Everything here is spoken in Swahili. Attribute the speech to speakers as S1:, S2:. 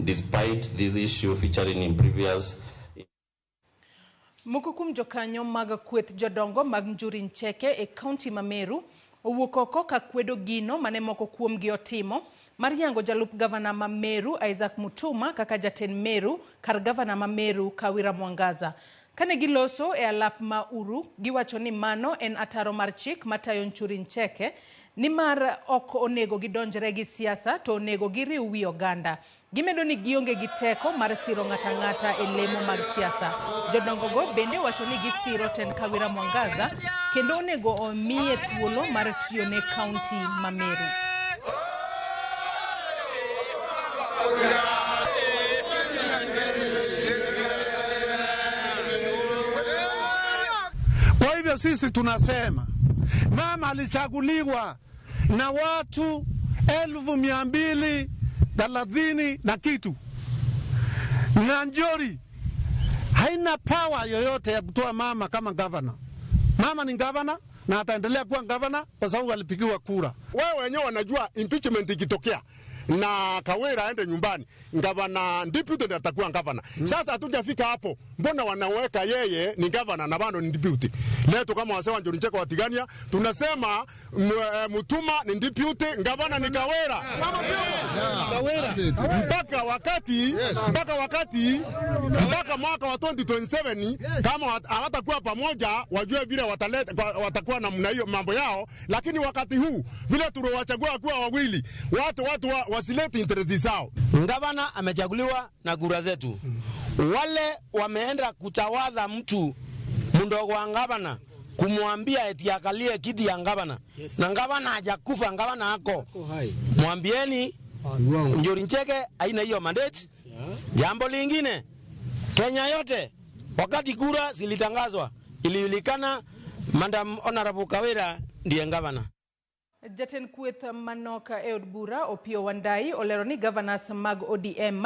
S1: Despite this issue featuring in previous
S2: Moko kuom jokanyo mag kweth jodongo mag Njiru Ncheke e kaunti ma Meru owuok oko ka kwedo gino mane moko kuom gi otimo mar yango jalup gavana ma Meru Isaac Mutuma kaka jatend Meru kar gavana ma Meru Kawira Mwangaza. Kane giloso e alap ma Uru, giwacho ni mano en ataro mar chik matayo Njiru Ncheke ni mar ok onego gidonjre gi siasa to onego giriw wi oganda. Gimedo ni gionge gi teko mar siro ng'ata e lemo mag siasa. Jodongo go bende wacho ni gisiro ten Kawira Mwangaza kendo onego omiye thuolo mar tiyo ne kaunti ma Meru.
S3: Kwa hivyo sisi tunasema mama alichaguliwa na watu 230 na kitu. Njiru haina power yoyote ya kutoa mama kama gavana. Mama ni gavana na ataendelea kuwa gavana kwa sababu alipigiwa kura.
S4: Wewe wenyewe wanajua impeachment ikitokea na Kawira aende nyumbani, gavana deputy ndiye atakuwa gavana. Sasa hatujafika hapo. Mbona wanaweka yeye ni gavana na bado ni deputy? Leo kama wasema Njiru Ncheke watigania, tunasema Mutuma ni deputy, gavana ni Kawira. Mpaka mwaka wa 2027 kama hawatakuwa pamoja, wajue vile watakuwa na mambo yao, lakini wakati huu vile tuliowachagua kuwa wawili, watu wasilete interest zao.
S5: Gavana amechaguliwa na kura zetu. Wale wameenda kutawadha mtu mdogo wa gavana kumwambia eti akalie kiti ya gavana. Na gavana hajakufa, gavana ako. Mwambieni Njiru Ncheke haina hiyo mandate. Jambo lingine, Kenya yote wakati kura zilitangazwa ilijulikana Madam Honorable Kawira ndiye gavana.
S2: Jaten kweth manoka e od bura Opio Wandai olero ni governors mag ODM